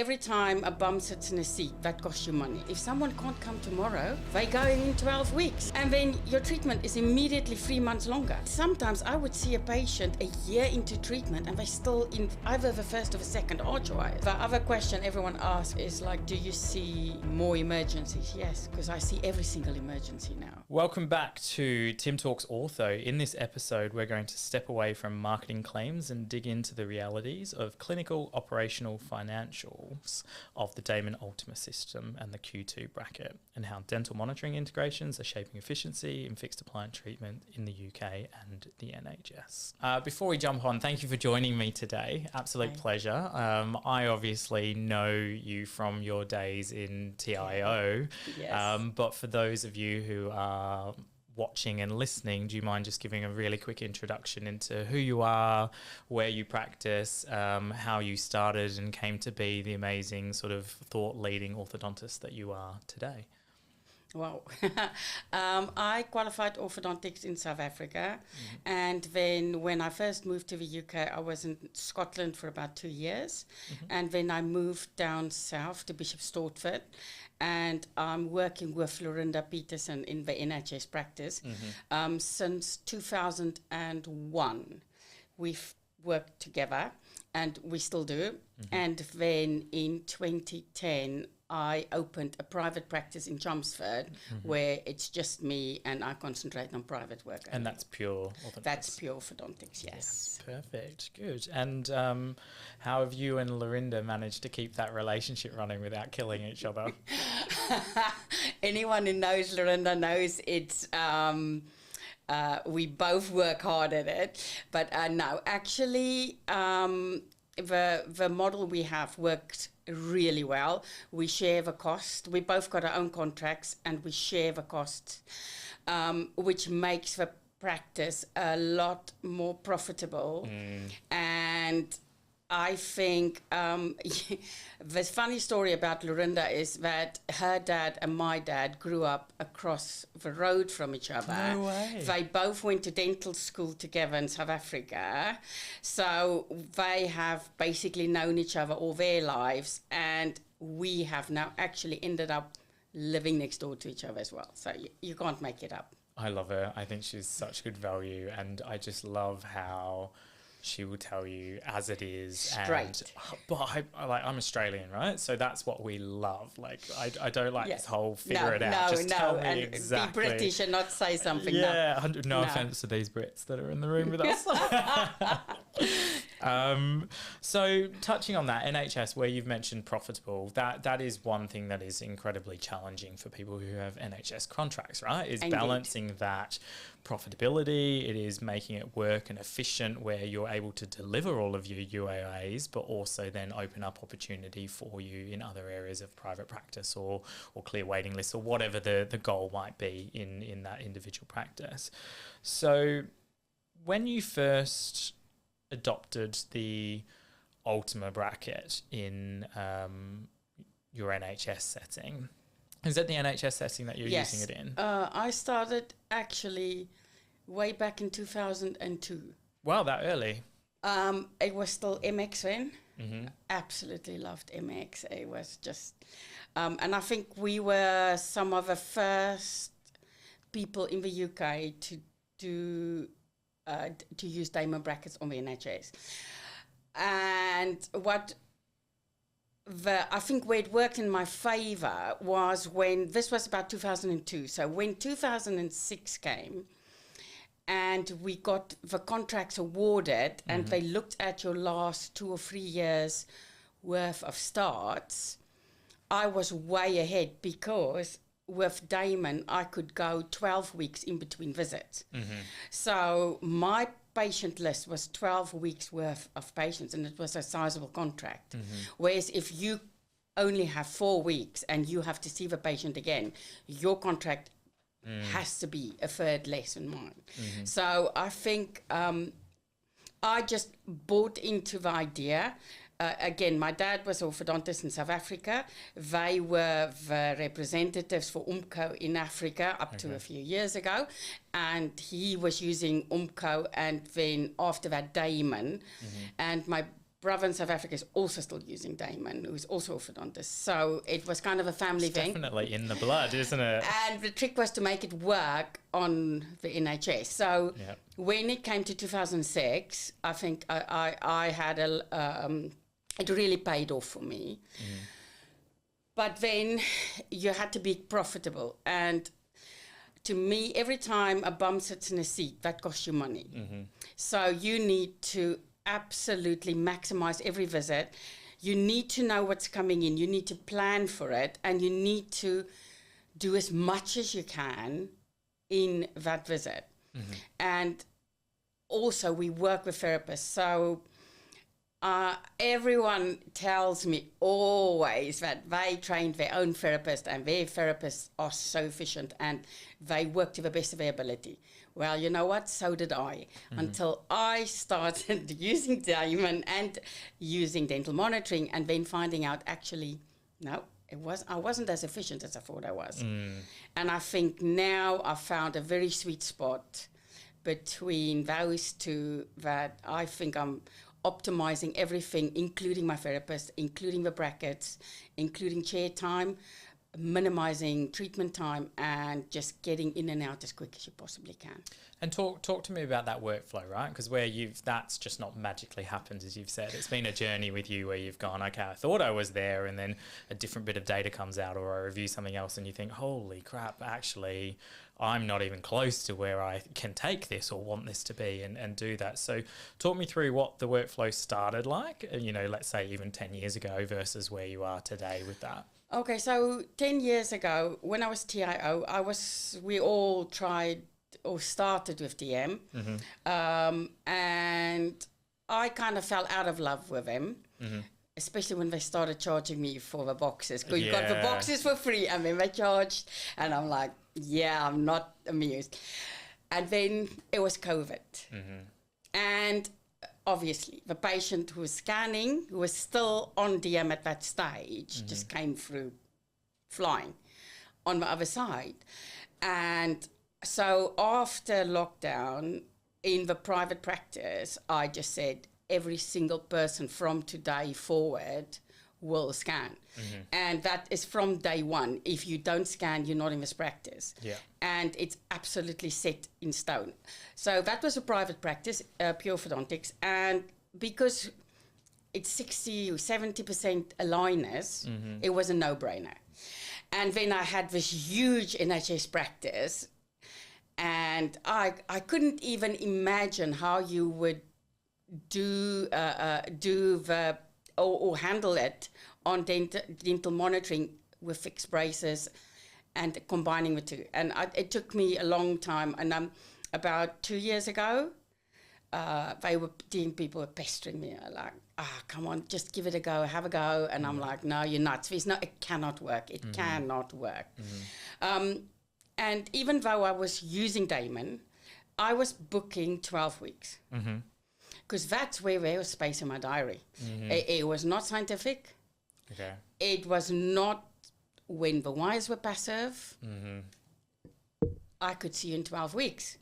every time a bum sits in a seat, that costs you money. If someone can't come tomorrow, they go in 12 weeks. And then your treatment is immediately 3 months longer. Sometimes I would see a patient a year into treatment and they're still in either the first or the second archway. The other question everyone asks is like, do you see more emergencies? Yes, because I see every single emergency now. Welcome back to Tim Talks Ortho. In this episode, we're going to step away from marketing claims and dig into the realities of clinical, operational, financials of the Damon Ultima system and the Q2 bracket, and how dental monitoring integrations are shaping efficiency in fixed appliance treatment in the UK and the NHS. Before we jump on, thank you for joining me today. Absolute pleasure. I obviously know you from your days in TIO, but for those of you who are watching and listening, do you mind just giving a really quick introduction into who you are, where you practice, how you started and came to be the amazing sort of thought-leading orthodontist that you are today? Wow. I qualified orthodontics in South Africa, and then when I first moved to the UK, I was in Scotland for about 2 years, and then I moved down south to Bishop Stortford, and I'm working with Lorinda Peterson in the NHS practice since 2001. We've worked together, and we still do. And then in 2010, I opened a private practice in Chelmsford where it's just me and I concentrate on private work. And that's pure orthodontics? That's pure orthodontics, yes. Perfect, good. And how have you and Lorinda managed to keep that relationship running without killing each other? Anyone who knows Lorinda knows it's... we both work hard at it. But no, actually, the model we have worked really well. We share the cost. We both got our own contracts and we share the costs, which makes the practice a lot more profitable. And I think the funny story about Lorinda is that her dad and my dad grew up across the road from each other. No way. They both went to dental school together in South Africa. So they have basically known each other all their lives. And we have now actually ended up living next door to each other as well. So you can't make it up. I love her. I think she's such good value. And I just love how she will tell you as it is. Straight. But I'm Australian, right? So that's what we love. Like, I don't like this whole figure it out. Just tell me exactly. Be British and not say something. No offense to these Brits that are in the room with us. So touching on that, NHS, where you've mentioned profitable, that is one thing that is incredibly challenging for people who have NHS contracts, right? Is balancing that profitability. It is making it work and efficient where you're able to deliver all of your UAAs, but also then open up opportunity for you in other areas of private practice or clear waiting lists or whatever the goal might be in that individual practice. So when you first adopted the Ultima bracket in your NHS setting, is that the NHS setting that you're using it in? I started actually way back in 2002. Wow, that early. It was still MX then. Absolutely loved MX. It was just... and I think we were some of the first people in the UK to use Damon brackets on the NHS. And I think where it worked in my favour was when, this was about 2002, so when 2006 came and we got the contracts awarded and they looked at your last 2 or 3 years worth of starts, I was way ahead because with Damon I could go 12 weeks in between visits. So my patient list was 12 weeks worth of patients and it was a sizable contract. Whereas if you only have 4 weeks and you have to see the patient again, your contract has to be a third less than mine. So I think I just bought into the idea. Again, my dad was orthodontist in South Africa. They were the representatives for UMCO in Africa up to a few years ago. And he was using UMCO and then after that Damon. And my brother in South Africa is also still using Damon, who's also orthodontist. So it was kind of a family thing. Definitely in the blood, isn't it? And the trick was to make it work on the NHS. So when it came to 2006, I think I had it really paid off for me. But then you had to be profitable. And to me, every time a bum sits in a seat, that costs you money. So you need to absolutely maximize every visit. You need to know what's coming in. You need to plan for it, and you need to do as much as you can in that visit. And also, we work with therapists. So everyone tells me always that they train their own therapist, and their therapists are so efficient and they work to the best of their ability. Well, you know what? So did I. Until I started using Damon and using dental monitoring, and then finding out actually, no, I wasn't as efficient as I thought I was. And I think now I've found a very sweet spot between those two, that I think I'm optimizing everything, including my therapist, including the brackets, including chair time, minimizing treatment time, and just getting in and out as quick as you possibly can. And talk to me about that workflow, right? Because that's just not magically happened, as you've said. It's been a journey with you where you've gone, okay, I thought I was there, and then a different bit of data comes out, or I review something else and you think, holy crap, actually, I'm not even close to where I can take this or want this to be, and do that. So talk me through what the workflow started like, let's say even 10 years ago versus where you are today with that. Okay, so 10 years ago, when I was TIO, we all tried or started with DM, and I kind of fell out of love with them, especially when they started charging me for the boxes. Because you got the boxes for free, and then they charged, and I'm like, I'm not amused. And then it was COVID. And obviously, the patient who was scanning, who was still on DM at that stage, just came through flying on the other side. And so after lockdown, in the private practice, I just said, every single person from today forward will scan. And that is from day one. If you don't scan, you're not in this practice. And it's absolutely set in stone. So that was a private practice, pure orthodontics. And because it's 60 or 70% aligners, it was a no-brainer. And then I had this huge NHS practice, and I couldn't even imagine how you would do the or handle it on dental monitoring with fixed braces and combining the two. And it took me a long time. And about 2 years ago, people were pestering me, like, come on, just give it a go, have a go. And I'm like, no, you're nuts. It cannot work. It cannot work. And even though I was using Damon, I was booking 12 weeks. Because that's where there was space in my diary. It was not scientific. Okay. It was not when the wires were passive. I could see you in 12 weeks.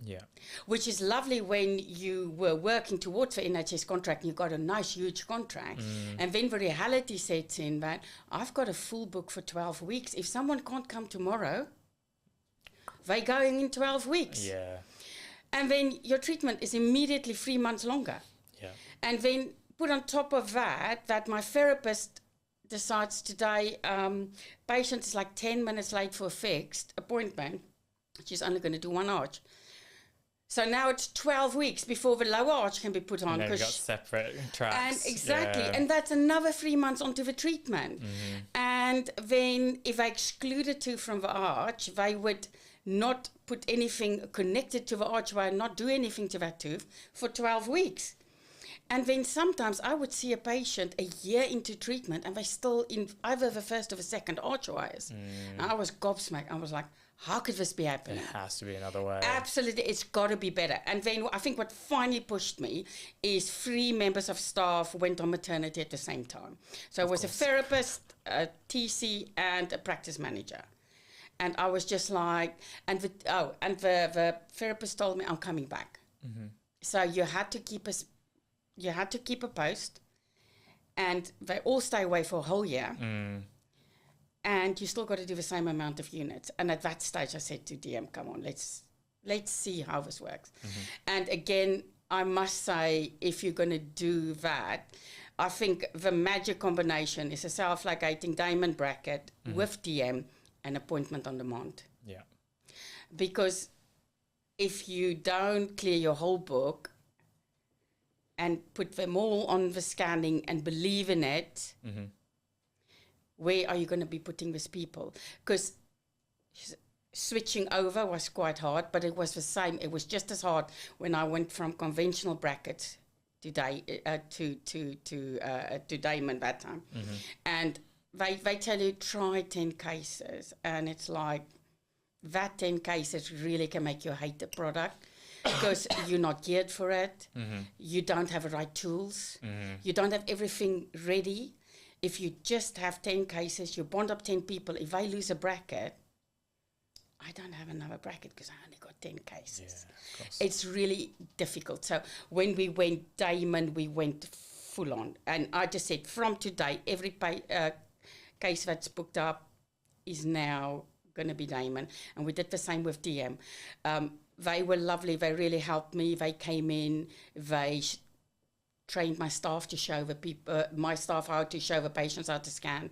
Which is lovely when you were working towards the NHS contract and you got a nice, huge contract. And then the reality sets in that I've got a full book for 12 weeks. If someone can't come tomorrow, they're going in 12 weeks. And then your treatment is immediately 3 months longer. And then put on top of that my therapist decides today, patient is like 10 minutes late for a fixed appointment. She's only going to do one arch. So now it's 12 weeks before the lower arch can be put on. And then you've got separate tracks. And exactly. And that's another 3 months onto the treatment. And then if I excluded two from the arch, they would not put anything connected to the arch, they would not do anything to that tooth for 12 weeks. And then sometimes I would see a patient a year into treatment and they still in either the first or the second arch wires. And I was gobsmacked. I was like, how could this be happening? It has to be another way. Absolutely, it's got to be better. And then I think what finally pushed me is 3 members of staff went on maternity at the same time. So it was a therapist, a TC, and a practice manager. And I was just like, and the therapist told me, I'm coming back. So you had to keep a post, and they all stay away for a whole year. And you still got to do the same amount of units. And at that stage, I said to DM, come on, let's see how this works. And again, I must say, if you're going to do that, I think the magic combination is a self-ligating diamond bracket with DM and appointment on demand. Yeah. Because if you don't clear your whole book and put them all on the scanning and believe in it, where are you going to be putting these people? Because switching over was quite hard, but it was the same. It was just as hard when I went from conventional brackets to diamond that time. And they tell you, try 10 cases. And it's like, that 10 cases really can make you hate the product because you're not geared for it. You don't have the right tools. You don't have everything ready. If you just have 10 cases, you bond up 10 people. If I lose a bracket, I don't have another bracket because I only got 10 cases. Yeah, it's really difficult. So when we went diamond, we went full on. And I just said, from today, every case that's booked up is now going to be diamond. And we did the same with DM. They were lovely. They really helped me. They came in. They trained my staff to show the people, my staff how to show the patients how to scan.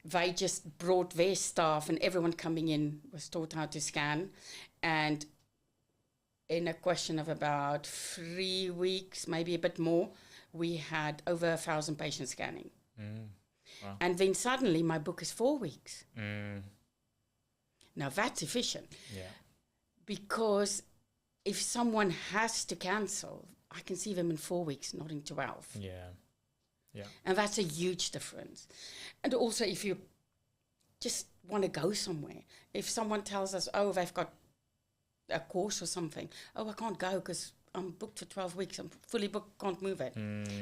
They just brought their staff, and everyone coming in was taught how to scan. And in a question of about 3 weeks, maybe a bit more, we had over 1,000 patients scanning. Wow. And then suddenly my book is 4 weeks. Now that's efficient. Yeah. Because if someone has to cancel, I can see them in 4 weeks, not in 12. Yeah. Yeah. And that's a huge difference. And also if you just want to go somewhere, if someone tells us, oh, they've got a course or something, oh, I can't go because I'm booked for 12 weeks, I'm fully booked, can't move it.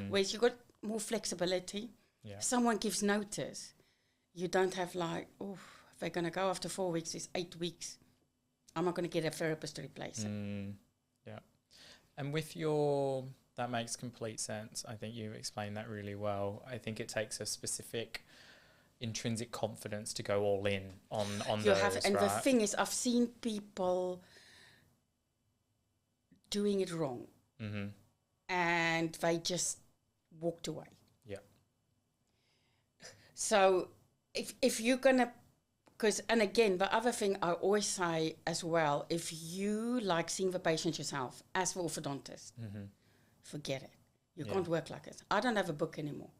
Whereas you've got more flexibility. Yeah. Someone gives notice. You don't have like, oh, if they're going to go after 4 weeks, it's 8 weeks. I'm not going to get a therapist to replace it. Yeah. And with that makes complete sense. I think you explained that really well. I think it takes a specific intrinsic confidence to go all in on those, and right? the thing is, I've seen people doing it wrong. And they just walked away. Yeah. So if you're going to, and again, the other thing I always say as well, if you like seeing the patient yourself as the orthodontist, forget it. You can't work like this. I don't have a book anymore.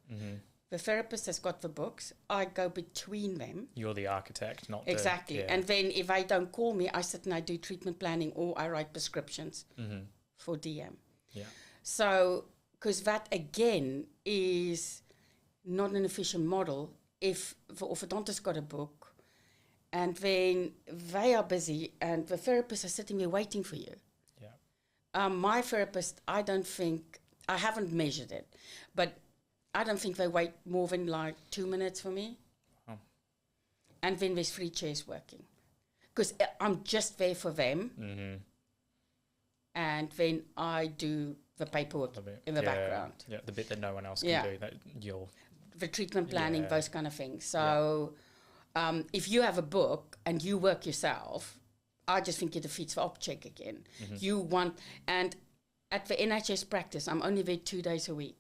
The therapist has got the books. I go between them. You're the architect, not exactly. Yeah. And then if they don't call me, I sit and I do treatment planning or I write prescriptions for DM. Yeah. So, because that again is not an efficient model. If the orthodontist got a book, and then they are busy and the therapists are sitting there waiting for you. Yeah. My therapist, I haven't measured it, but I don't think they wait more than like 2 minutes for me. Oh. And then there's 3 chairs working. Because I'm just there for them. And then I do the paperwork in the background. Yeah, the bit that no one else can do. That the treatment planning, those kind of things. So... if you have a book and you work yourself, I just think it defeats the object again. And at the NHS practice, I'm only there 2 days a week.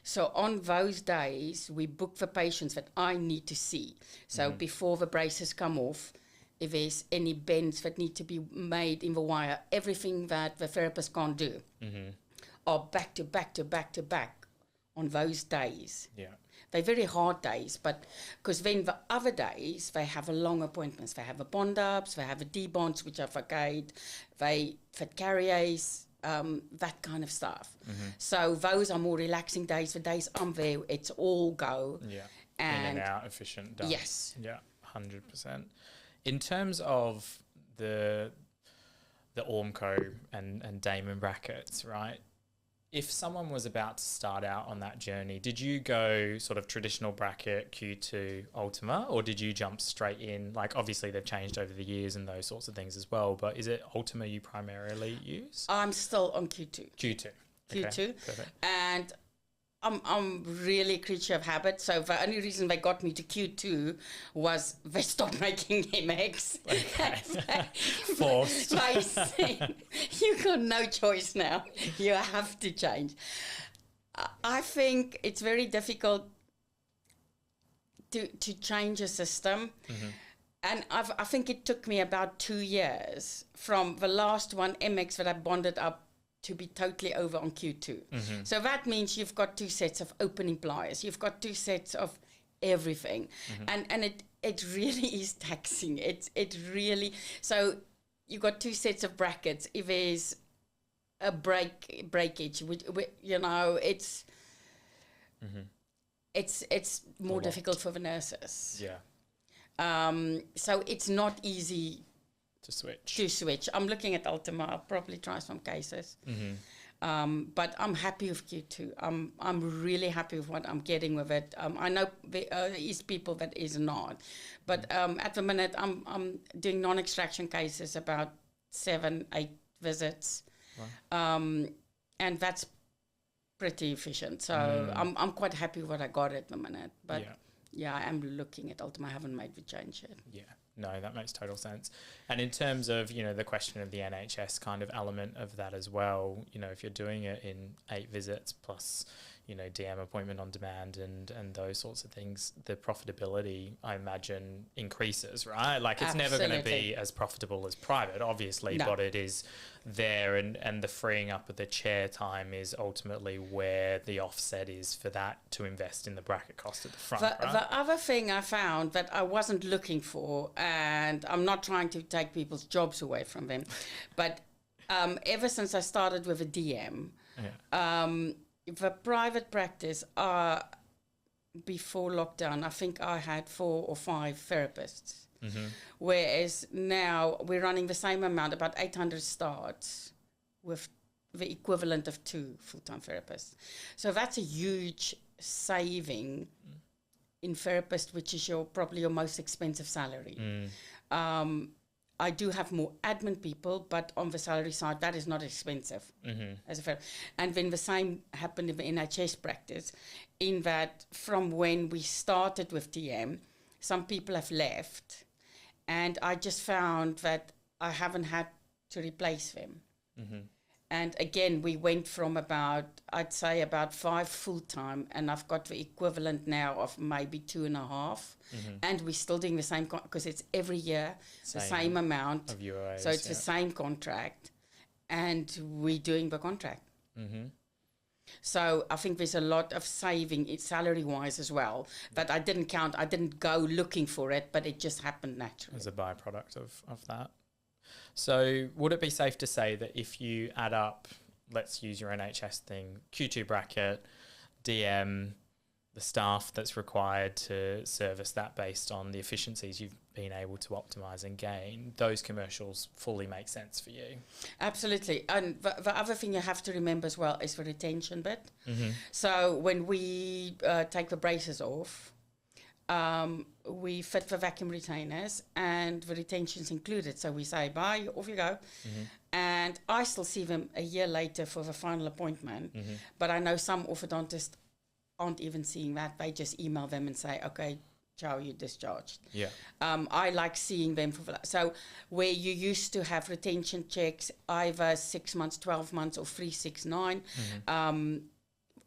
So on those days, we book the patients that I need to see. So before the braces come off, if there's any bends that need to be made in the wire, everything that the therapist can't do are back to back to back to back on those days. Yeah. They're very hard days, but because then the other days, they have a long appointments. They have a bond-ups, they have a debonds, which are facade, they fit carriers, that kind of stuff. So those are more relaxing days. The days I'm there, it's all go. Yeah, in and out, efficient, done. Yes. Yeah, 100%. In terms of the Ormco and Damon brackets, right? If someone was about to start out on that journey, did you go sort of traditional bracket, Q2, Ultima, or did you jump straight in? Like, obviously, they've changed over the years and those sorts of things as well, but is it Ultima you primarily use? I'm still on Q2. Q2. Q2. Perfect. And I'm really a creature of habit. So the only reason they got me to Q2 was they stopped making MX. Okay. Forced. They said, you got no choice now. You have to change. I think it's very difficult to change a system. Mm-hmm. And I think it took me about 2 years from the last one, MX, that I bonded up to be totally over on Q2. Mm-hmm. So that means you've got 2 sets of opening pliers. You've got 2 sets of everything. Mm-hmm. And it really is taxing. It really... So you've got 2 sets of brackets. If there's a breakage, you know, it's... Mm-hmm. It's more difficult for the nurses. Yeah. So it's not easy to switch. I'm looking at Ultima. I'll probably try some cases. Mm-hmm. But I'm happy with Q2. I'm really happy with what I'm getting with it. I know there is people that is not. But at the minute, I'm doing non-extraction cases about 7-8 visits. Wow. And that's pretty efficient. So I'm quite happy with what I got at the minute. But yeah, I am looking at Ultima. I haven't made the change yet. Yeah. No, that makes total sense. And in terms of, you know, the question of the NHS kind of element of that as well, you know, if you're doing it in 8 visits plus, you know, DM appointment on demand and those sorts of things, the profitability, I imagine, increases, right? Like it's never going to be as profitable as private, obviously, but it is there, and the freeing up of the chair time is ultimately where the offset is for that to invest in the bracket cost at the front, right? The other thing I found that I wasn't looking for, and I'm not trying to take people's jobs away from them, but ever since I started with a DM, the private practice, before lockdown, I think I had 4 or 5 therapists. Mm-hmm. Whereas now we're running the same amount, about 800 starts, with the equivalent of 2 full-time therapists. So that's a huge saving in therapist, which is probably your most expensive salary. I do have more admin people, but on the salary side, that is not expensive as a therapist. And then the same happened in the NHS practice, in that from when we started with DM, some people have left, and I just found that I haven't had to replace them. Mm-hmm. And again, we went from I'd say about 5 full-time, and I've got the equivalent now of maybe 2.5. Mm-hmm. And we're still doing the same, because it's every year, the same amount. Of UOAs, so it's the same contract, and we're doing the contract. Mm-hmm. So I think there's a lot of saving, salary-wise as well, that I didn't count. I didn't go looking for it, but it just happened naturally. As a byproduct of that. So would it be safe to say that if you add up, let's use your NHS thing, Q2 bracket, DM, the staff that's required to service that based on the efficiencies you've been able to optimise and gain, those commercials fully make sense for you? Absolutely. And the other thing you have to remember as well is the retention bit. Mm-hmm. So when we take the braces off, we fit the vacuum retainers, and the retention's included. So we say, bye, off you go. Mm-hmm. And I still see them a year later for the final appointment. Mm-hmm. But I know some orthodontists aren't even seeing that. They just email them and say, okay, ciao, you're discharged. Yeah. I like seeing them. So where you used to have retention checks, either 6 months, 12 months, or 3, 6, 9,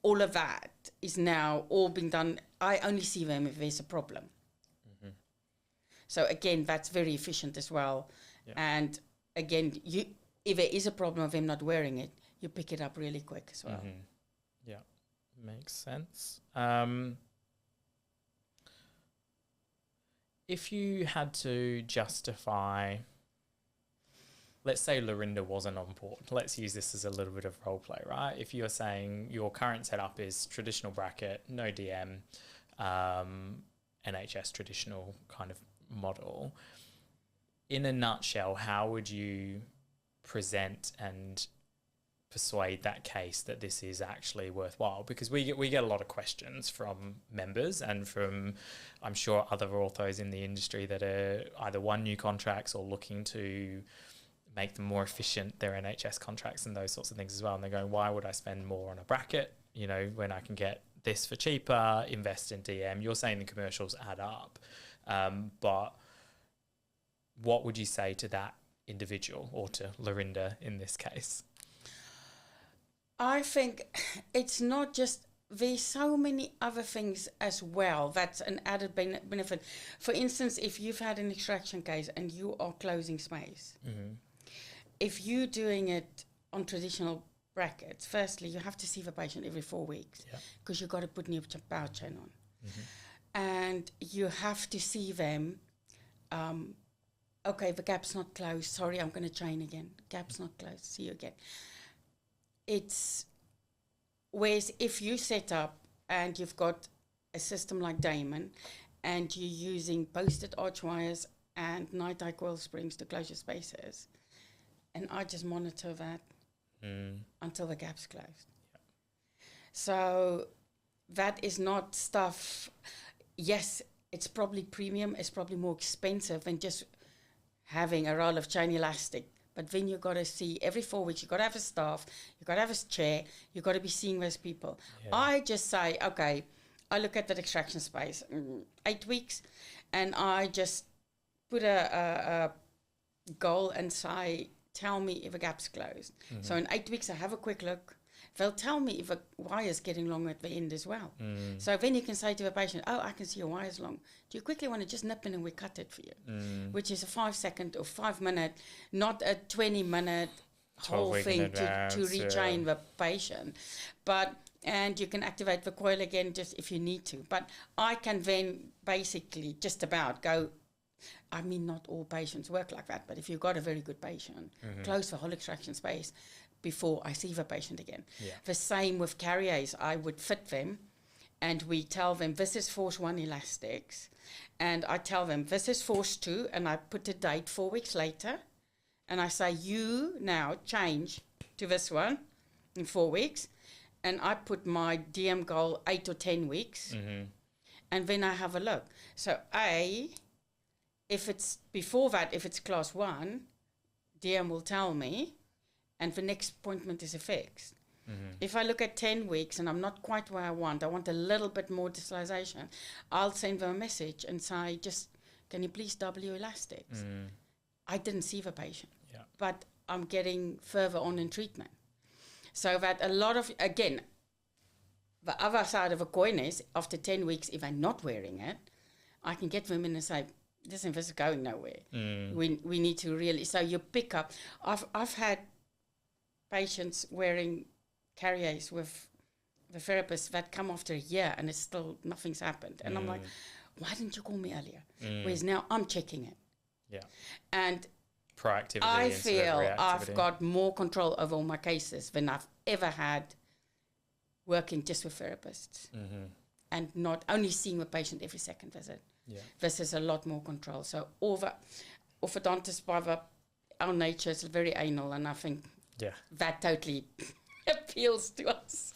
all of that is now all being done. I only see them if there's a problem. Mm-hmm. So again, that's very efficient as well. Yeah. And again, if there is a problem of them not wearing it, you pick it up really quick as well. Mm-hmm. Yeah, makes sense. If you had to justify, let's say Lorinda wasn't on board. Let's use this as a little bit of role play, right? If you're saying your current setup is traditional bracket, no DM, NHS traditional kind of model, in a nutshell, how would you present and persuade that case that this is actually worthwhile? Because we get a lot of questions from members and from, I'm sure, other orthos in the industry that are either won new contracts or looking to make them more efficient, their NHS contracts and those sorts of things as well. And they're going, why would I spend more on a bracket, you know, when I can get this for cheaper, invest in DM. You're saying the commercials add up, but what would you say to that individual, or to Lorinda in this case? I think it's not just, there's so many other things as well that's an added benefit. For instance, if you've had an extraction case and you are closing space, if you're doing it on traditional brackets, firstly, you have to see the patient every 4 weeks because you've got to put new bow chain on. And you have to see them, okay, the gap's not closed, sorry, I'm going to chain again. Gap's not closed, see you again. It's, whereas if you set up and you've got a system like Damon and you're using posted arch wires and night-eye coil springs to close your spaces, and I just monitor that until the gap's closed. So that is not stuff, yes, it's probably premium, it's probably more expensive than just having a roll of chain elastic. But then you've got to see every 4 weeks, you've got to have a staff, you've got to have a chair, you've got to be seeing those people. I just say, okay, I look at that extraction space, 8 weeks, and I just put a goal and say, tell me if a gap's closed. So in 8 weeks, I have a quick look. They'll tell me if a wire's getting long at the end as well. So then you can say to a patient, oh, I can see your wire's long. Do you quickly want to just nip in and we cut it for you? Which is a 5 second or 5 minute, not a 20-minute whole thing to retrain the patient. But, and you can activate the coil again just if you need to. But I can then basically just about go, I mean, not all patients work like that, but if you've got a very good patient, close the whole extraction space before I see the patient again. The same with carriers. I would fit them and we tell them this is force 1 elastics, and I tell them this is force 2, and I put a date 4 weeks later and I say you now change to this one in 4 weeks, and I put my DM goal 8 or 10 weeks, and then I have a look. So if it's before that, if it's class 1, DM will tell me, and the next appointment is a fixed. If I look at 10 weeks and I'm not quite where I want a little bit more digitalization, I'll send them a message and say, just, can you please double your elastics? I didn't see the patient, but I'm getting further on in treatment. So that a lot of, again, the other side of a coin is, after 10 weeks, if I'm not wearing it, I can get them in and say, this is going nowhere. We need to really, so you pick up. I've had patients wearing carriers with the therapist that come after a year and it's still, nothing's happened. And I'm like, why didn't you call me earlier? Whereas now I'm checking it. And Proactivity. I feel I've got more control over all my cases than I've ever had working just with therapists. And not only seeing the patient every second visit. This is a lot more control. So orthodontists, by our nature, is very anal, and I think that totally appeals to us.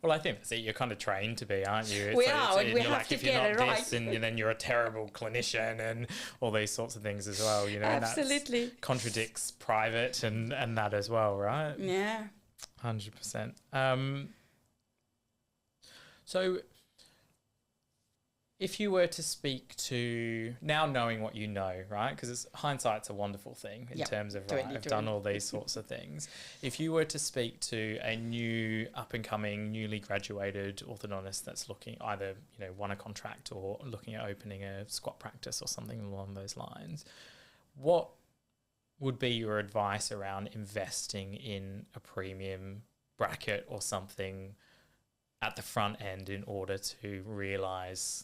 Well, I think that's it. You're kind of trained to be, aren't you? We are, and we have like, to if you're get not it this, right. and then you're a terrible clinician, and all these sorts of things as well. You know, Absolutely. And that contradicts private and that as well, right? Yeah. 100%. So, if you were to speak to, now knowing what you know, right? Because hindsight's a wonderful thing in terms of, right, I've done all these sorts of things. If you were to speak to a new, up-and-coming, newly graduated orthodontist that's looking, either, you know, won a contract or looking at opening a squat practice or something along those lines, what would be your advice around investing in a premium bracket or something at the front end in order to realise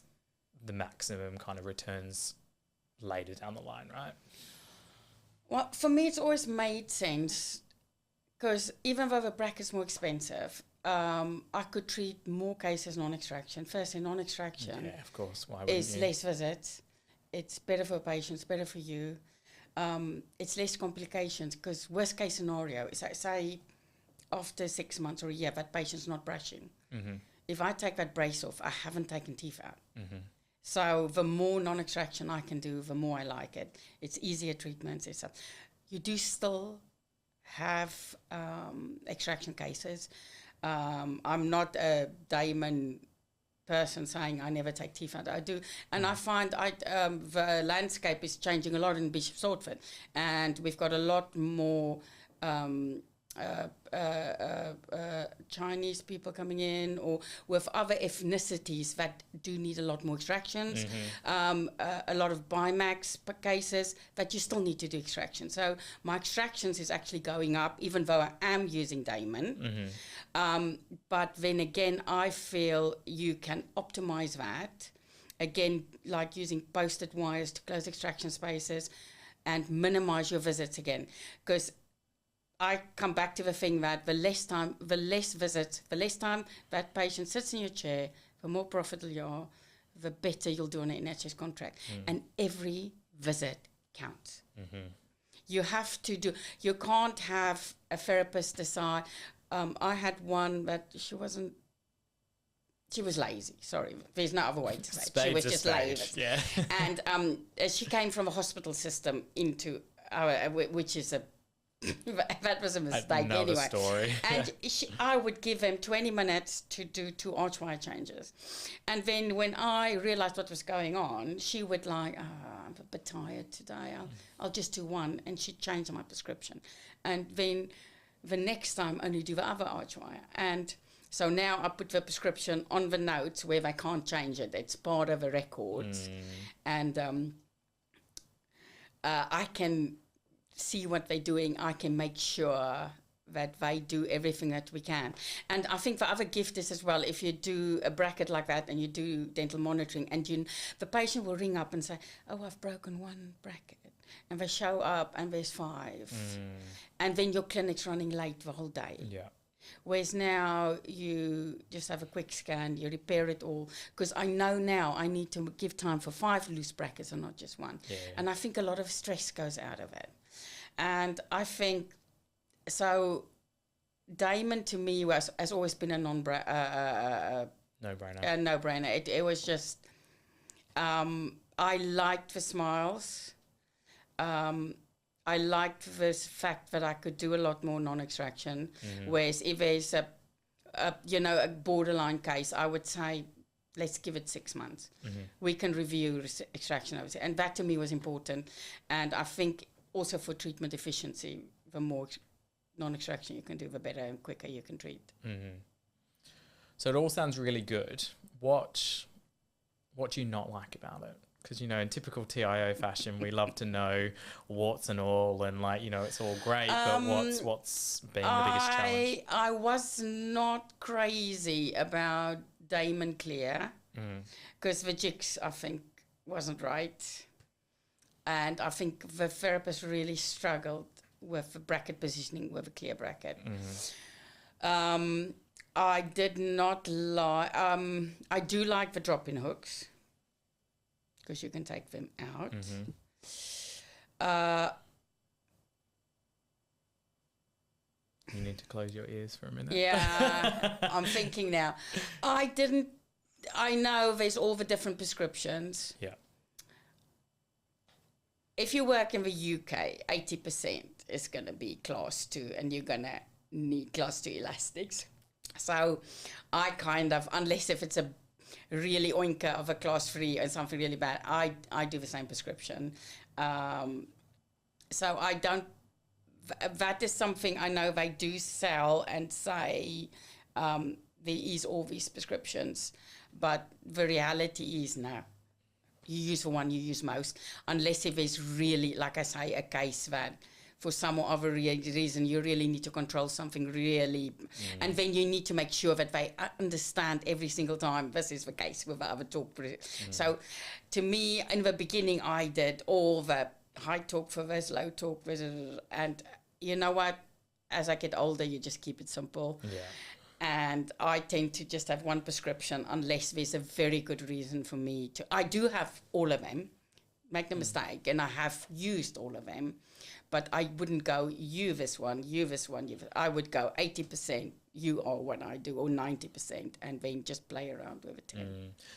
the maximum kind of returns later down the line, right? Well, for me, it's always made sense because even though the bracket's more expensive, I could treat more cases non-extraction. Firstly, non-extraction of course. Why wouldn't is you? less visits. It's better for patients, better for you. It's less complications because worst case scenario is, say, after 6 months or a year, that patient's not brushing. If I take that brace off, I haven't taken teeth out. So the more non-extraction I can do, the more I like it. It's easier treatments. You do still have extraction cases. I'm not a Damon person saying I never take teeth out. I do, and I find the landscape is changing a lot in Bishop Stortford, and we've got a lot more Chinese people coming in, or with other ethnicities that do need a lot more extractions. A lot of Bimax cases that you still need to do extraction. So my extractions is actually going up, even though I am using Damon. But then again, I feel you can optimize that. Again, like using posted wires to close extraction spaces and minimize your visits again. Because I come back to the thing that the less time, the less visits, the less time that patient sits in your chair, the more profitable you are, the better you'll do on an NHS contract. And every visit counts. You have to do, you can't have a therapist decide. I had one that she was lazy, sorry. There's no other way to say it. She was just lazy. Yeah. And she came from a hospital system into our, which is a, that was a mistake anyway. Story. And I would give them 20 minutes to do 2 arch wire changes. And then when I realised what was going on, she would like, I'm a bit tired today. I'll just do 1. And she'd change my prescription. And then the next time only do the other arch wire. And so now I put the prescription on the notes where they can't change it. It's part of the records. And I can see what they're doing. I can make sure that they do everything that we can. And I think the other gift is as well, if you do a bracket like that and you do dental monitoring, and the patient will ring up and say, oh, I've broken 1 bracket. And they show up and there's 5. And then your clinic's running late the whole day. Yeah. Whereas now you just have a quick scan, you repair it all. Because I know now I need to give time for 5 loose brackets and not just 1. Yeah. And I think a lot of stress goes out of it. And I think, so Damon to me has always been a no-brainer. It was just, I liked the smiles. I liked this fact that I could do a lot more non-extraction. Whereas if there's a borderline case, I would say, let's give it 6 months. We can review extraction over, and that to me was important. And I think also for treatment efficiency, the more non-extraction you can do, the better and quicker you can treat. So it all sounds really good. What do you not like about it? Because, in typical TIO fashion, we love to know warts and all, and it's all great, but what's been the biggest challenge? I was not crazy about Damon Clear, because the jigs, I think, wasn't right. And I think the therapist really struggled with the bracket positioning with a clear bracket. I did not like, I do like the drop-in hooks, because you can take them out. You need to close your ears for a minute. Yeah, I'm thinking now. I know there's all the different prescriptions. Yeah. If you work in the UK, 80% is going to be class 2, and you're going to need class 2 elastics. So I kind of, unless if it's a really oinker of a class 3 and something really bad, I do the same prescription. So I don't, that is something I know they do sell and say there is all these prescriptions, but the reality is no. You use the one you use most, unless if there's really, like I say, a case that for some or other reason you really need to control something really, and then you need to make sure that they understand every single time this is the case with the other talk. So to me, in the beginning, I did all the high talk for this, low talk for this, and you know what? As I get older, you just keep it simple. Yeah. And I tend to just have 1 prescription unless there's a very good reason for me to. I do have all of them, make no mistake, and I have used all of them, but I wouldn't go, you this one, you this one, you this. I would go 80%, you are what I do, or 90%, and then just play around with it.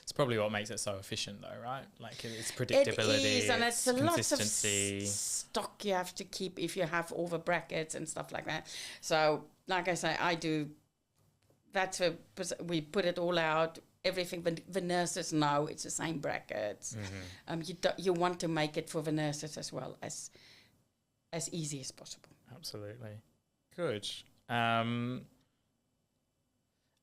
It's probably what makes it so efficient though, right? Like it's predictability, it is, and it's a lot of stock you have to keep if you have all the brackets and stuff like that. So, like I say, I do. We put it all out. everything. The nurses know it's the same brackets. You want to make it for the nurses as well as easy as possible. Absolutely. Good.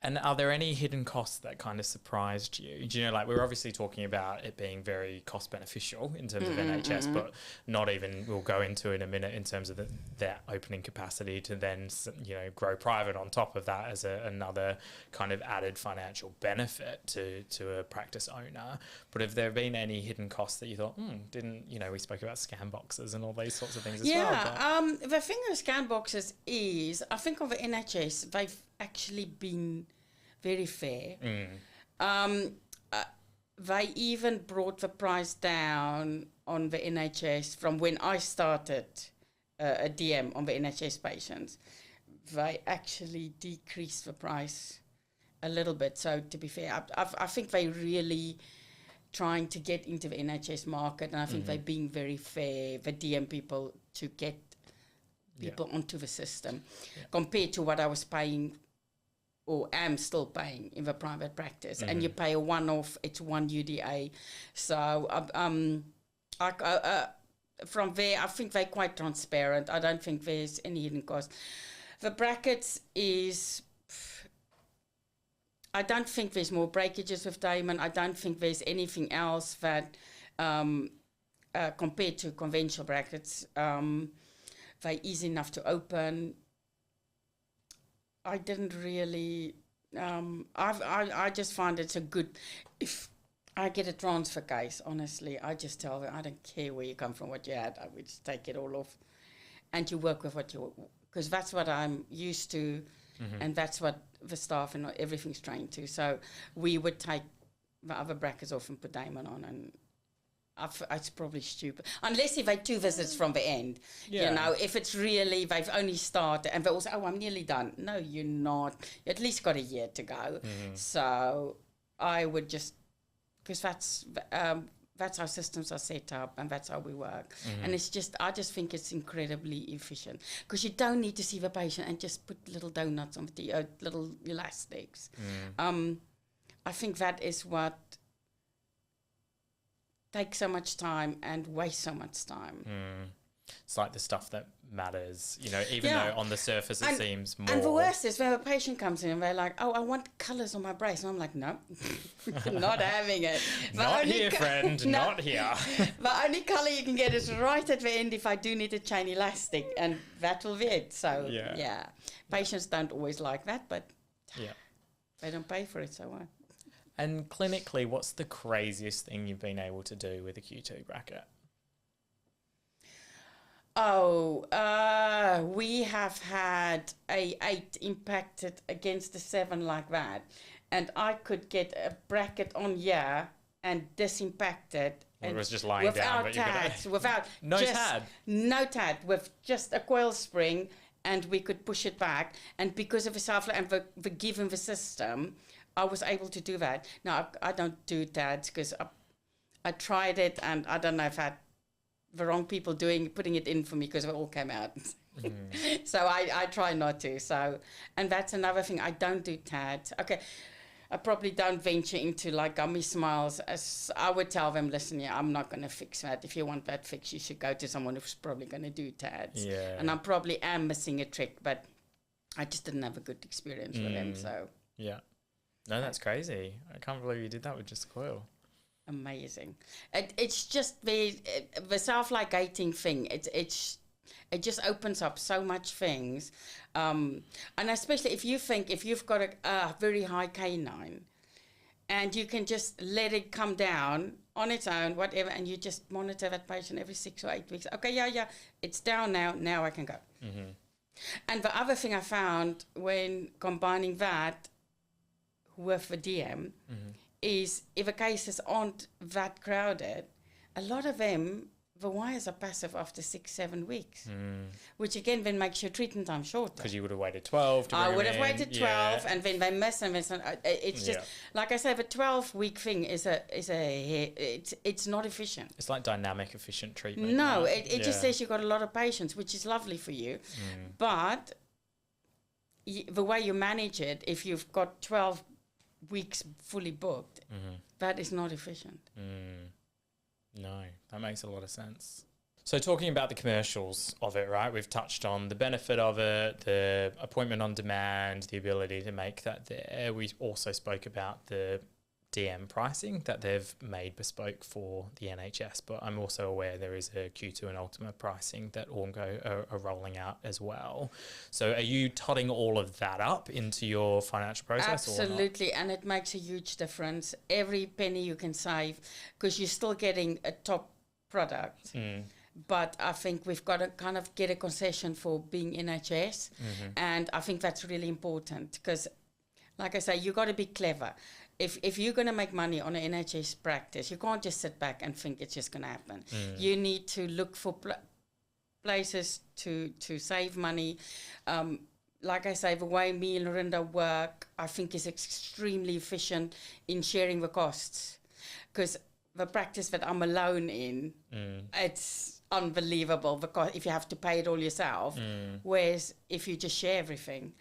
And are there any hidden costs that kind of surprised you? Do you know, like, we're obviously talking about it being very cost beneficial in terms of NHS, but not even, we'll go into in a minute in terms of their opening capacity to then, you know, grow private on top of that as another kind of added financial benefit to a practice owner. But have there been any hidden costs that you thought, didn't, you know, we spoke about scan boxes and all these sorts of things as well. Yeah, the thing with scan boxes is, I think of the NHS, they've actually been very fair. They even brought the price down on the NHS from when I started a DM on the NHS patients. They actually decreased the price a little bit. So to be fair, I think they really trying to get into the NHS market, and I think they're being very fair, the DM people, to get people onto the system compared to what I was paying or am still paying in the private practice. And you pay a one-off, it's one UDA. So from there, I think they're quite transparent. I don't think there's any hidden cost. The brackets is, I don't think there's more breakages with Damon. I don't think there's anything else that, compared to conventional brackets, they're easy enough to open. I didn't really, I just find it's a good, if I get a transfer case, honestly, I just tell them, I don't care where you come from, what you had, I would just take it all off. And you work with what you, because that's what I'm used to, and that's what the staff and everything's trained to. So we would take the other brackets off and put Damon on, and it's probably stupid. Unless if they 2 visits from the end. You know, if it's really, they've only started, and they also, I'm nearly done. No, you're not. You at least got a year to go. So I would just, because that's how systems are set up, and that's how we work. And it's just, I just think it's incredibly efficient, because you don't need to see the patient and just put little donuts on the little elastics. I think that is what takes so much time and waste so much time. It's like the stuff that matters, you know, even though on the surface it seems more. And the worst is when a patient comes in and they're like, I want colours on my brace. And I'm like, no, not having it. Not here, friend, not here. The only colour you can get is right at the end if I do need a chain elastic, and that will be it. So, patients don't always like that, but they don't pay for it, so what? And clinically, what's the craziest thing you've been able to do with a Q2 bracket? We have had a 8 impacted against the 7 like that. And I could get a bracket on here and disimpact it. Well, it was just lying down. Without tads. Without no tad? No tad. With just a coil spring, and we could push it back. And because of the self and the given the system, I was able to do that. Now, I don't do tads because I tried it, and I don't know if I had the wrong people putting it in for me, because it all came out. So I try not to. So, and that's another thing. I don't do tads. Okay, I probably don't venture into like gummy smiles. As I would tell them, listen, I'm not going to fix that. If you want that fixed, you should go to someone who's probably going to do tads. Yeah. And I probably am missing a trick, but I just didn't have a good experience with them. So yeah. No, that's crazy. I can't believe you did that with just coil. Amazing. It's just the self-ligating thing. It just opens up so much things. And especially if you've got a very high canine, and you can just let it come down on its own, whatever, and you just monitor that patient every 6 or 8 weeks. Okay, it's down now. Now I can go. And the other thing I found when combining that with the DM is, if the cases aren't that crowded, a lot of them, the wires are passive after 6-7 weeks, which again then makes your treatment time shorter. Because you would have waited 12 to I would have waited 12, and then they miss and miss. It's just like I say, the 12-week thing is it's not efficient. It's like dynamic efficient treatment. No, it just says you've got a lot of patients, which is lovely for you, but the way you manage it, if you've got 12 weeks fully booked. That is not efficient. No, that makes a lot of sense. So talking about the commercials of it, right? We've touched on the benefit of it, the appointment on demand, the ability to make that there. We also spoke about the DM pricing that they've made bespoke for the NHS, but I'm also aware there is a Q2 and Ultima pricing that Ormco are rolling out as well. So are you totting all of that up into your financial process? Absolutely, and it makes a huge difference. Every penny you can save, because you're still getting a top product. But I think we've got to kind of get a concession for being NHS. And I think that's really important because, like I say, you got to be clever. If you're going to make money on an NHS practice, you can't just sit back and think it's just going to happen. You need to look for places to save money. Like I say, the way me and Lorinda work, I think is extremely efficient in sharing the costs. Because the practice that I'm alone in, it's unbelievable because if you have to pay it all yourself, whereas if you just share everything.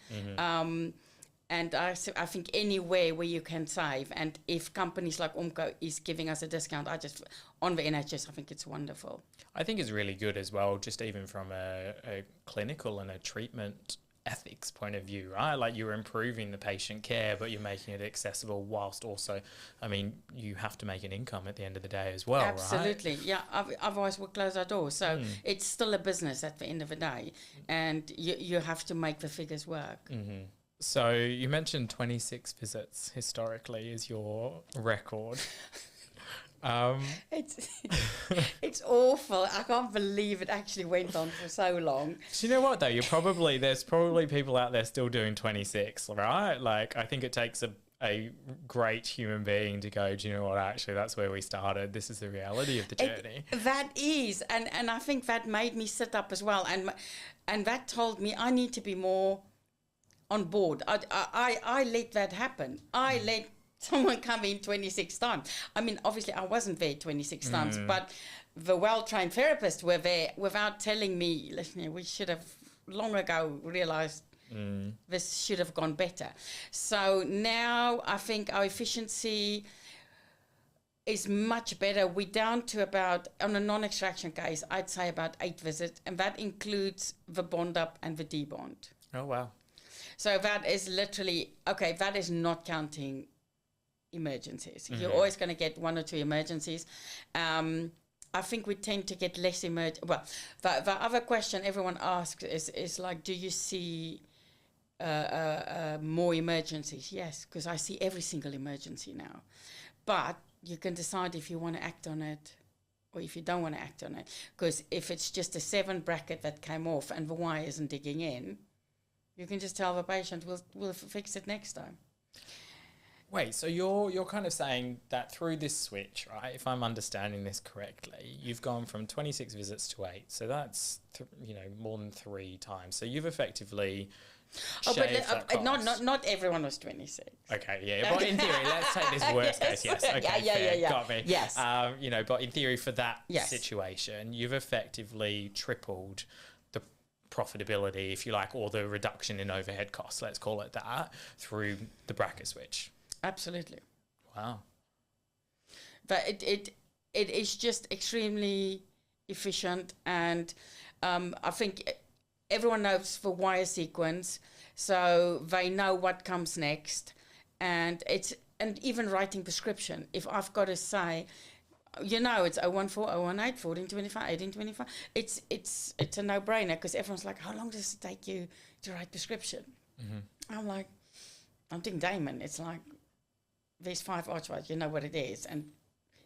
And I think anywhere where you can save, and if companies like Ormco is giving us a discount, on the NHS, I think it's wonderful. I think it's really good as well, just even from a clinical and a treatment ethics point of view, right? Like you're improving the patient care, but you're making it accessible whilst also, I mean, you have to make an income at the end of the day as well, Absolutely. right? Yeah, otherwise we'll close our doors. So it's still a business at the end of the day, and you have to make the figures work. So you mentioned 26 visits historically is your record. It's awful. I can't believe it actually went on for so long. Do you know what though? There's probably people out there still doing 26, right? Like I think it takes a great human being to go, do you know what, actually that's where we started. This is the reality of the journey. That is, and I think that made me sit up as well, and that told me I need to be more on board. I let that happen. I let someone come in 26 times. I mean, obviously I wasn't there 26 times, but the well-trained therapists were there without telling me, listen, we should have long ago realised this should have gone better. So now I think our efficiency is much better. We're down to about, on a non-extraction case, I'd say about 8 visits, and that includes the bond up and the debond. Oh, wow. So that is literally, okay, that is not counting emergencies. You're always going to get 1 or 2 emergencies. I think we tend to get less well, the other question everyone asks is like, do you see more emergencies? Yes, because I see every single emergency now. But you can decide if you want to act on it or if you don't want to act on it. Because if it's just a 7 bracket that came off and the wire isn't digging in, you can just tell the patient, we'll fix it next time. Wait, so you're kind of saying that through this switch, right, if I'm understanding this correctly, you've gone from 26 visits to 8. So that's, more than 3 times. So you've effectively shaved that cost. Not everyone was 26. Okay, yeah. But in theory, let's take this worst case. Yes. Okay, yeah. Got me. Yes. But in theory, for that Yes. situation, you've effectively tripled the profitability, if you like, or the reduction in overhead costs, let's call it that, through the bracket switch. Absolutely. Wow. But it is just extremely efficient, and I think everyone knows the wire sequence, so they know what comes next, and even writing prescription. If I've got to say, it's 014, 018, 1425, 1825, it's a no-brainer because everyone's like, how long does it take you to write prescription? I'm like, I'm doing Damon. It's like, there's 5 archways, you know what it is, and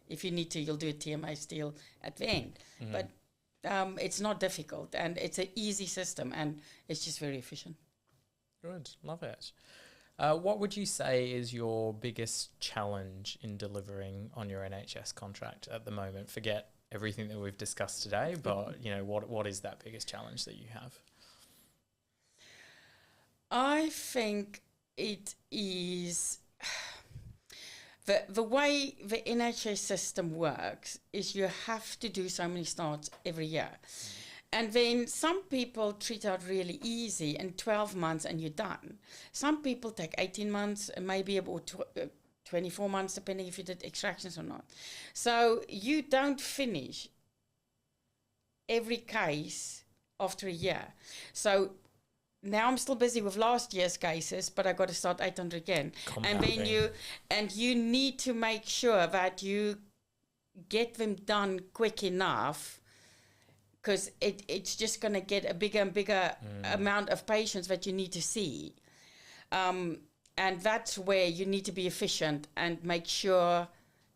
if you need to, you'll do a TMA still at the end. But it's not difficult, and it's an easy system, and it's just very efficient. Good, love it. What would you say is your biggest challenge in delivering on your NHS contract at the moment? Forget everything that we've discussed today, but what is that biggest challenge that you have? I think it is the way the NHS system works is you have to do so many starts every year. And then some people treat out really easy in 12 months and you're done. Some people take 18 months, maybe about 24 months, depending if you did extractions or not. So you don't finish every case after a year. So now I'm still busy with last year's cases, but I got to start 800 again. Compounding. And you need to make sure that you get them done quick enough, because it's just going to get a bigger and bigger amount of patients that you need to see. And that's where you need to be efficient and make sure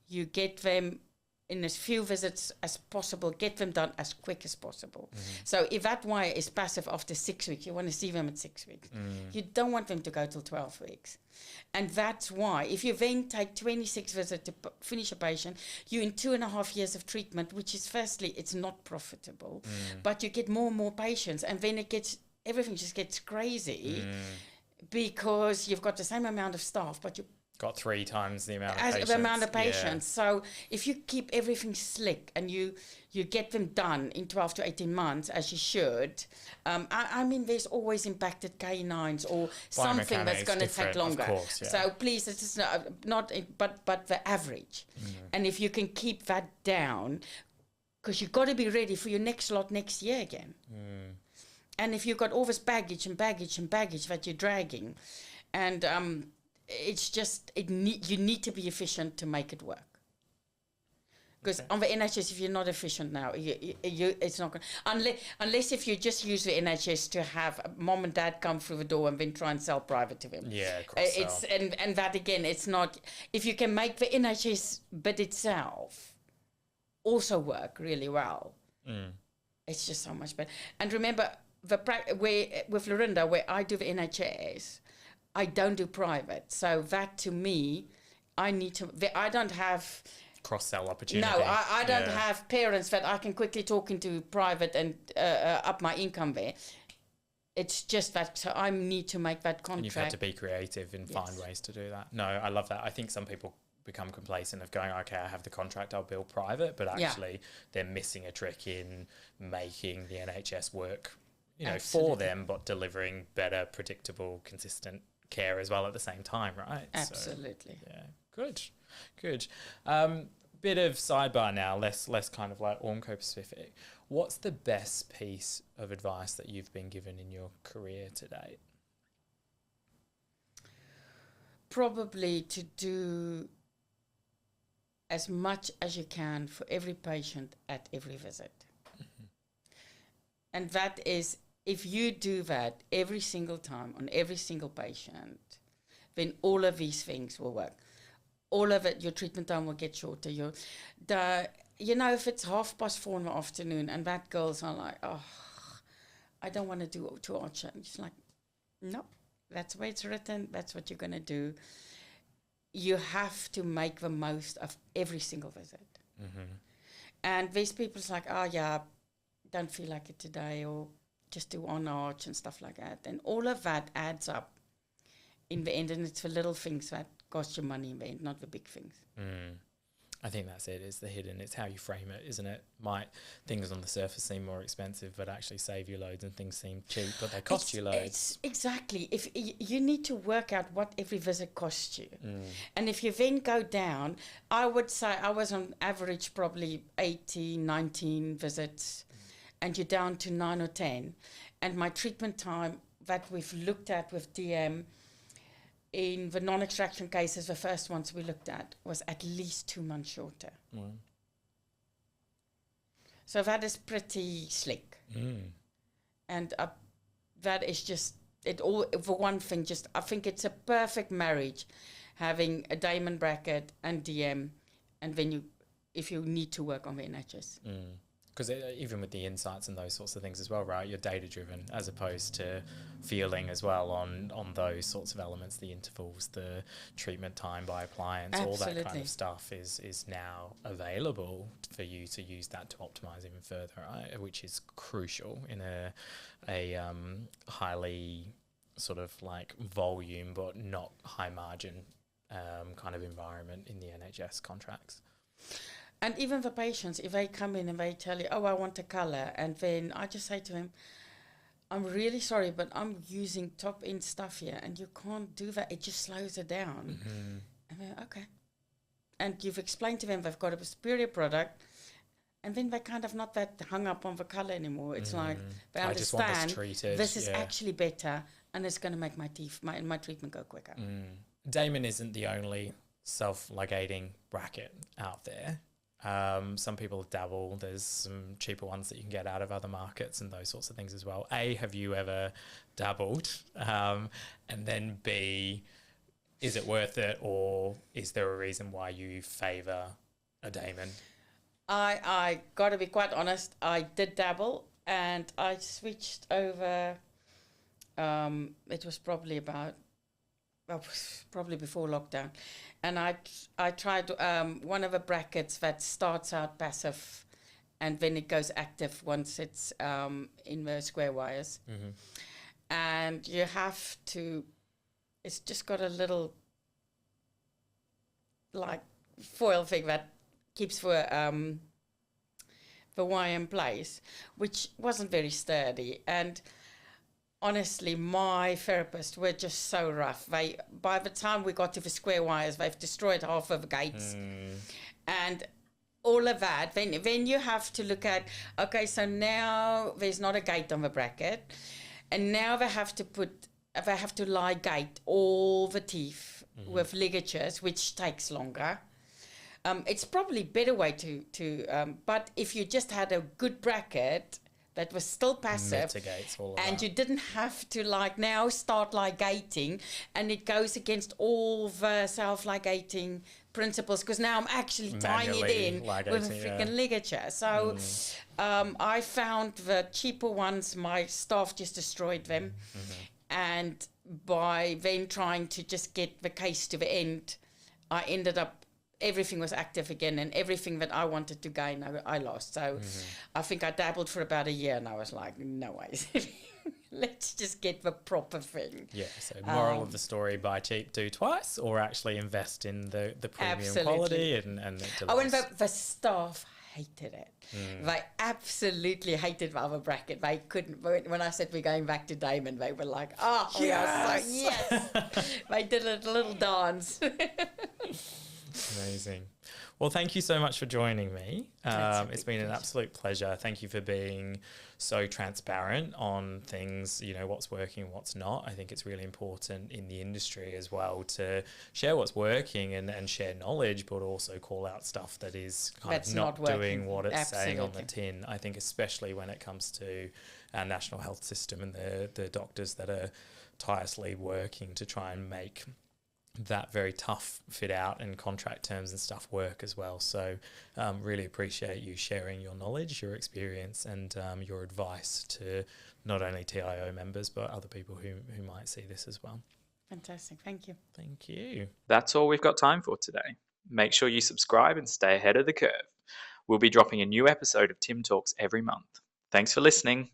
you get them in as few visits as possible, get them done as quick as possible. So if that wire is passive after 6 weeks, you want to see them at 6 weeks. You don't want them to go till 12 weeks. And that's why, if you then take 26 visits to finish a patient, you're in 2.5 years of treatment, which is, firstly, it's not profitable, but you get more and more patients, and then everything just gets crazy. Because you've got the same amount of staff, but you got 3 times the amount of patients. Yeah. So if you keep everything slick and you get them done in 12 to 18 months, as you should, I mean, there's always impacted canines or something that's going to take longer. Of course, yeah. So please, it's not but the average. And if you can keep that down, because you've got to be ready for your next lot next year again. And if you've got all this baggage that you're dragging, and it's just, you need to be efficient to make it work. Because on the NHS, if you're not efficient now, it's not going to... Unless if you just use the NHS to have mom and dad come through the door and then try and sell private to them. Yeah, cross-sell. And that, again, it's not... If you can make the NHS bit itself also work really well, it's just so much better. And remember... with Lorinda, where I do the NHS, I don't do private. So that, to me, I don't have... cross-sell opportunity. No, I don't have parents that I can quickly talk into private and up my income there. It's just that, so I need to make that contract. And you've had to be creative and find ways to do that. No, I love that. I think some people become complacent of going, okay, I have the contract, I'll bill private, but actually they're missing a trick in making the NHS work, for them, but delivering better, predictable, consistent care as well at the same time, right? Absolutely. So, yeah, good. Bit of sidebar now, less kind of like Ormco specific. What's the best piece of advice that you've been given in your career to date? Probably to do as much as you can for every patient at every visit. And that is, if you do that every single time on every single patient, then all of these things will work. All of it, your treatment time will get shorter. If it's 4:30 in the afternoon and that girls are like, oh, I don't want to do 2 hours. It's like, no, that's the way it's written. That's what you're going to do. You have to make the most of every single visit. And these people's like, oh, yeah, don't feel like it today, or just do 1 arch and stuff like that. And all of that adds up in the end, and it's the little things that cost you money in the end, not the big things. I think that's it. It's the hidden. It's how you frame it, isn't it? Things on the surface seem more expensive, but actually save you loads, and things seem cheap, but they cost you loads. Exactly. If you need to work out what every visit costs you. And if you then go down, I would say I was on average probably 18, 19 visits, and you're down to 9 or 10. And my treatment time that we've looked at with DM, in the non-extraction cases, the first ones we looked at, was at least 2 months shorter. So that is pretty slick. And that is just, for one thing, I think it's a perfect marriage, having a Damon bracket and DM, and then if you need to work on the NHS. Because even with the insights and those sorts of things as well, right, you're data-driven as opposed to feeling as well on those sorts of elements, the intervals, the treatment time by appliance, Absolutely. All that kind of stuff is now available for you to use that to optimise even further, right, which is crucial in a highly sort of like volume but not high margin kind of environment in the NHS contracts. And even the patients, if they come in and they tell you, oh, I want a color, and then I just say to him, I'm really sorry, but I'm using top-end stuff here, and you can't do that. It just slows it down. And they're okay. And you've explained to them they've got a superior product, and then they're kind of not that hung up on the color anymore. It's like they I just want this understand treated. this is actually better, and it's going to make my treatment go quicker. Damon isn't the only self-ligating bracket out there. Some people dabble. There's some cheaper ones that you can get out of other markets and those sorts of things as well. A, have you ever dabbled? And then B, is it worth it, or is there a reason why you favour a Damon? I got to be quite honest, I did dabble, and I switched over, it was probably before lockdown, and I tried one of the brackets that starts out passive and then it goes active once it's in the square wires. And you have to, it's just got a little like foil thing that keeps the wire in place, which wasn't very sturdy. And honestly, my therapists were just so rough. By the time we got to the square wires, they've destroyed half of the gates. And all of that, then you have to look at, okay, so now there's not a gate on the bracket, and now they have to ligate all the teeth with ligatures, which takes longer. It's probably a better way to but if you just had a good bracket that was still passive, mitigates all of and that. you didn't have to now start ligating, and it goes against all the self-ligating principles, because now I'm actually tying it in with a freaking ligature. So I found the cheaper ones, my staff just destroyed them. And by then trying to just get the case to the end, I ended up, everything was active again, and everything that I wanted to gain, I lost. So I think I dabbled for about a year, and I was like, no ways. Let's just get the proper thing. Yeah, so moral of the story, buy cheap, do twice, or actually invest in the premium quality and the staff hated it. They absolutely hated the other bracket. They couldn't, when I said we're going back to Damon, they were like, oh, yes! We are so, yes! They did a little dance. Amazing. Well, thank you so much for joining me. It's been an absolute pleasure. Thank you for being so transparent on things, what's working, what's not. I think it's really important in the industry as well to share what's working and share knowledge, but also call out stuff that is not doing what it's saying on the tin. I think especially when it comes to our national health system and the doctors that are tirelessly working to try and make that very tough fit out and contract terms and stuff work as well. So really appreciate you sharing your knowledge, your experience, and your advice to not only TIO members but other people who might see this as well. Fantastic. Thank you. Thank you. That's all we've got time for today. Make sure you subscribe and stay ahead of the curve. We'll be dropping a new episode of Tim Talks every month. Thanks for listening.